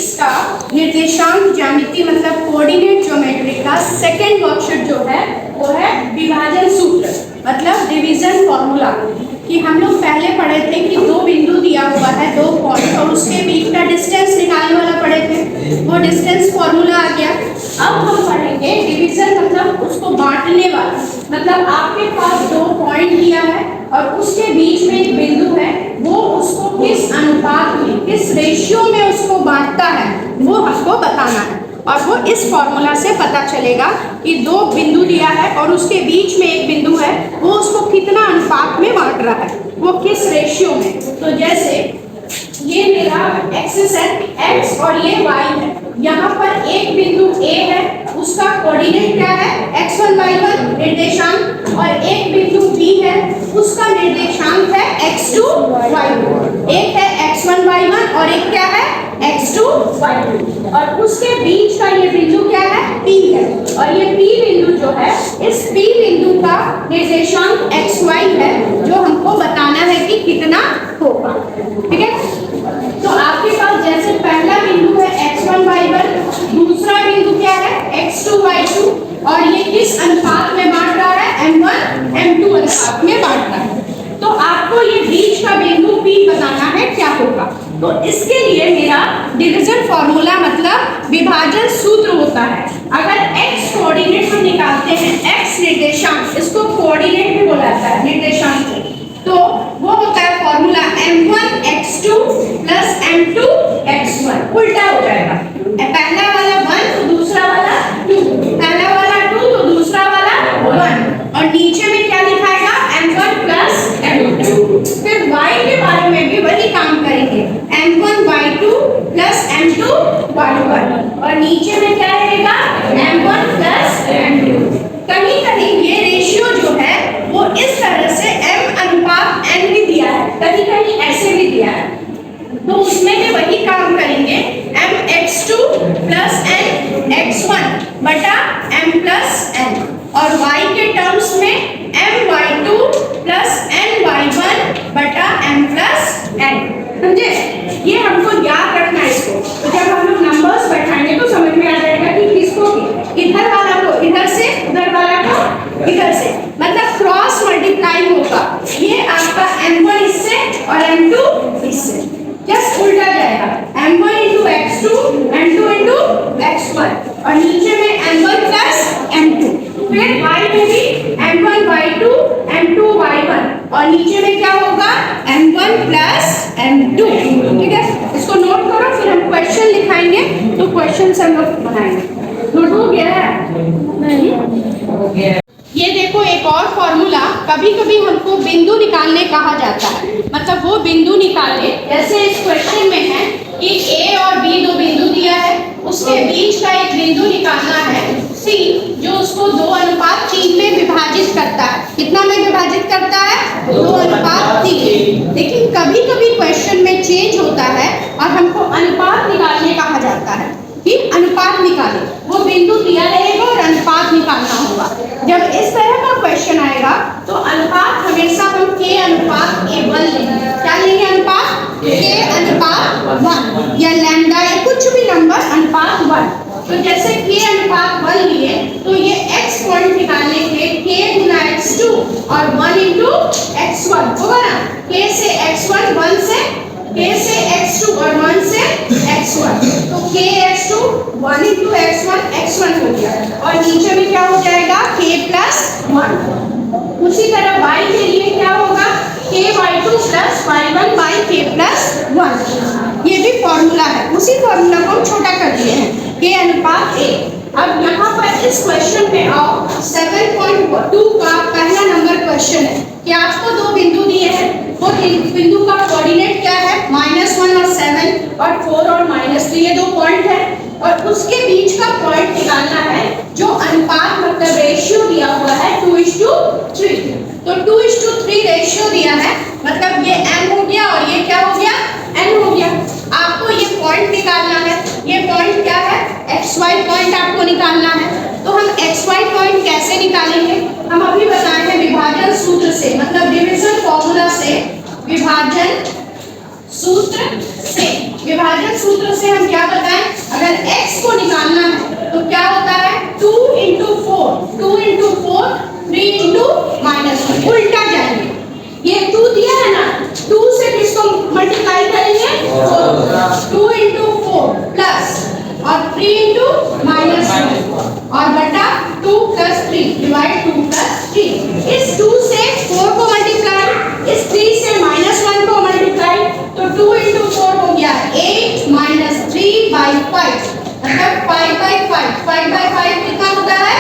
Physics का निर्देशांक ज्यामिति मतलब कोऑर्डिनेट ज्योमेट्री का सेकंड वर्कशीट जो है वो है विभाजन सूत्र मतलब डिवीजन फॉर्मूला। कि हम लोग पहले पढ़े थे कि दो बिंदु दिया हुआ है, दो पॉइंट, और उसके बीच का डिस्टेंस निकालने वाला पढ़े थे, वो डिस्टेंस फॉर्मूला आ गया। अब हम पढ़ेंगे डिवीजन मतलब उसको बांटने वाला, मतलब आपके पास दो पॉइंट दिया है और उसके बीच में एक बिंदु है, वो उसको किस अनुपात में, किस रेशियो में उसको बांटता है वो हमको बताना है। और वो इस फॉर्मूला से पता चलेगा कि दो बिंदु दिया है और उसके बीच में एक बिंदु है, वो उसको कितना अनुपात में बांट रहा है, वो किस रेशियो में। तो जैसे ये मेरा एक्सिस है x और ये y है, यहाँ पर एक बिंदु A है, उसका कोऑर्डिनेट क्या है x1 y1 निर्देशांक, और एक बिंदु B है, उसका निर्देशांक है x2 y2। एक है x1 y1 और एक क्या है x2 y2, और उसके बीच का ये बिंदु क्या है P है, और ये P बिंदु जो है, इस P बिंदु का निर्देशांक xy है जो हमको बताना है कि कितना होगा। ठीक है, तो आपके पास जैसे पहला बिंदु है x1 y1, दूसरा बिंदु क्या है x2 y2, और ये किस अनुपात में बांट रहा है m1 m2 अनुपात में बांट रहा है। तो आपको ये बीच का बिंदु P बताना है क्या होगा। तो इसके लिए मेरा डिवीजन फॉर्मूला मतलब विभाजन सूत्र होता है। अगर x कोऑर्डिनेट हम निकालते हैं, x निर्देशांक, इसको कोऑर्डिनेट भी बोला जाता है निर्देशांक, तो वो होता है formula m1 x2 plus m2 x1। उल्टा हो जाएगा, पहला वाला 1 तो दूसरा वाला 2, पहला वाला 2 तो दूसरा वाला 1, और नीचे में क्या लिखाएगा m1 प्लस m2। फिर y के बारे में भी वही काम करेंगे, m1 y2 plus m2 y1, और नीचे में क्या रहेगा m1 प्लस m2। कहीं कहीं ये रेशियो जो है वो इस तरह से m अनुपात n भी दिया है, कहीं कहीं ऐसे भी दिया है, तो उसमें भी वही काम करेंगे, m x2 plus n x1 बटा m प्लस n, और y के टर्म्स में m y2 plus n y1 बटा m प्लस n। समझे, ये हमको याद रखना है इसको। तो जब हम लोग नंबर्स बैठाएंगे तो समझ में आ जाएगा कि किसको इधर वाला को इधर से, उधर वाला को इधर से, मतलब क्रॉस मल्टीप्लाई होगा। ये आपका m1 इससे और m2 इससे, जस्ट उल्टा जाएगा, m1 into x2 m2 into x1, और नीचे में m1 प्लस m2। फिर y में भी m1 y2 m2 y1, और नीचे में क्या होगा m1 प्लस m2। ठीक है, इसको नोट करो, फिर हम क्वेश्चन लिखाएंगे तो क्वेश्चन से हम लोग बनाएंगे। नोट हो गया है? नहीं हो गया। ये देखो एक और फॉर्मूला, कभी कभी हमको बिंदु निकालने कहा जाता है, मतलब वो बिंदु निकाले, जैसे इस क्वेश्चन में है कि A और B दो बिंदु दिया है, उसके बीच का एक बिंदु निकालना है C, जो उसको 2:3 में विभाजित करता है। कितना में विभाजित करता है 2:3। लेकिन कभी कभी क्वेश्चन में चेंज होता है और हमको अनुपात निकालने कहा जाता है कि अनुपात निकाले, वो बिंदु दिया रहेगा और अनुपात निकालना होगा। जब इस तरह का क्वेश्चन आएगा तो अनुपात हमेशा हम k अनुपात a1 लेंगे। क्या लेंगे अनुपात k अनुपात 1 या लैम्डा या कुछ भी नंबर अनुपात 1। तो जैसे k अनुपात 1 लिए तो ये x पॉइंट निकालने के k गुना x2 और 1 into x1 होगा ना, k से x1 1 से k से x2 और 1 से x1, तो k x2 1 into x1 x1 हो गया, और नीचे में क्या हो जाएगा k प्लस 1। उसी तरह y के लिए क्या होगा k y2 plus y1 by k plus 1। ये भी फॉर्मूला है, उसी फॉर्मूला को हम छोटा कर दिए हैं k अनुपात a। अब यहाँ पर इस क्वेश्चन में आओ, 7.2 का पहला नंबर क्वेश्चन है कि आपको दो बिंदु दिए हैं, वो बिंदु का कोऑर्डिनेट क्या है -1 और 7 और 4 और -3, ये दो पॉइंट है, और उसके बीच का पॉइंट निकालना है जो अनुपात मतलब रेशियो दिया हुआ है 2:3। तो 2:3 रेशियो दिया है, मतलब ये m हो गया और ये क्या हो गया n हो गया। आपको ये पॉइंट निकालना है, ये पॉइंट क्या है xy पॉइंट आपको निकालना है। तो हम xy पॉइंट कैसे निकालेंगे, हम अभी बताए हैं विभाजन सूत्र से, मतलब डिवीजन फॉर्मूला से, विभाजन सूत्र से हम क्या बताएं और बटा 2 प्लस 3 डिवाइड 2 प्लस 3। इस 2 से 4 को मल्टीप्लाई, इस 3 से -1 को मल्टीप्लाई, तो 2 into 4 हो गया 8 minus 3/5 मतलब 5/5 5/5 कितना होता है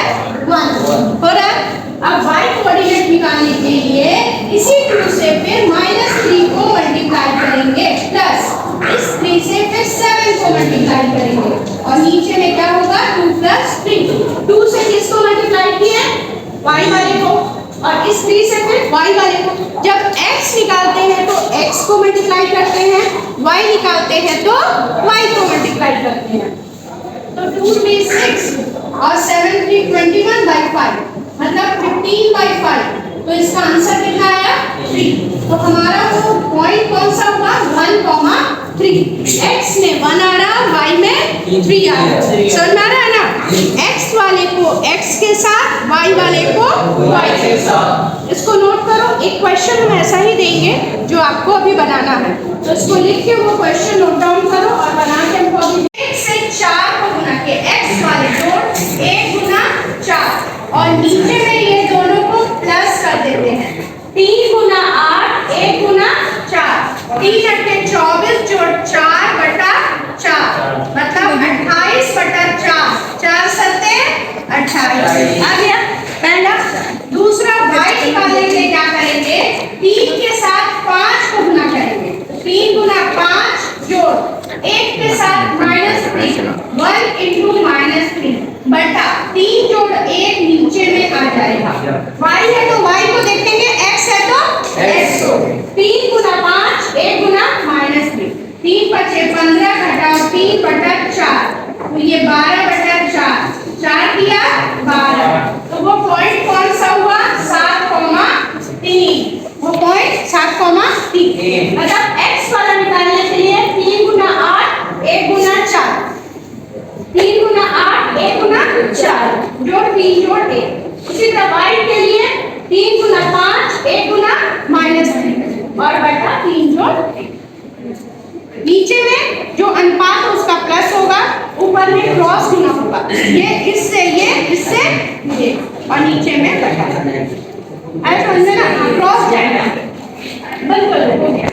1 हो रहा है। अब y कोऑर्डिनेट निकालने के लिए इसी 2 से फिर -3 को मल्टीप्लाई करेंगे प्लस इस 3 से फिर 7 को मल्टीप्लाई करेंगे और नीचे में क्या होगा 2 प्लस 3। 2 से किसको मल्टीप्लाई किए y वाले को और इस 3 से फिर y वाले को। जब x निकालते हैं तो x को मल्टीप्लाई करते हैं, y निकालते हैं तो y को मल्टीप्लाई करते हैं। तो 2 3 6 और 7 3 21/5 मतलब 15/5। तो इसका आंसर कितना आया 3। तो हमारा वो पॉइंट कौन सा हुआ 1,3। x में 1 आ रहा, y में 3 आ रहा। समझ में आ रहा है ना। x वाले को x के साथ, y वाले को y के साथ। इसको नोट करो, एक क्वेश्चन हम ऐसा ही देंगे जो आपको अभी बनाना है, तो इसको लिख के वो क्वेश्चन नोट डाउन करो और बना के हमको अभी 1 से 4 को गुना के x वाले जोड़ 1 गुना 4 और नीचे में ये दोनों को प्लस कर देते हैं 3 गुना 8 1 गुना 4 3 अट्ठे 24 जोड़ 4/4 मतलब 28/4 4 सत्ते 28 आ गया पहला। दूसरा y निकालने के लिए क्या करेंगे 3 के साथ 5 को गुना करेंगे 3 गुना 5 जोड़ 1 के साथ -3 1 into -3 बटा 3 जोड़ 1 नीचे में आ जाएगा। y है तो y को देखेंगे, x है तो x को। 3 गुना 5 1 गुना -3 3 बचे 15 घटाओ 3/4 तो ये 12/4 4 किया 12। तो वो पॉइंट कौन सा हुआ 7,3। वो पॉइंट 7,3 मतलब x वाला निकालने के लिए 3 गुना 8 1 गुना 4 3 गुना 8 1 गुना 4 जोड़ 3 जोड़ 1। उसी तरह y के लिए 3 गुना 5 1 गुना -3 और बटा 3 जोड़ 1। नीचे में जो अनुपात उसका प्लस होगा, ऊपर में क्रॉस गुना होगा, ये इससे ये और नीचे में बटा। ऐसा समझे ना, क्रॉस जाएगा। बिल्कुल हो गया।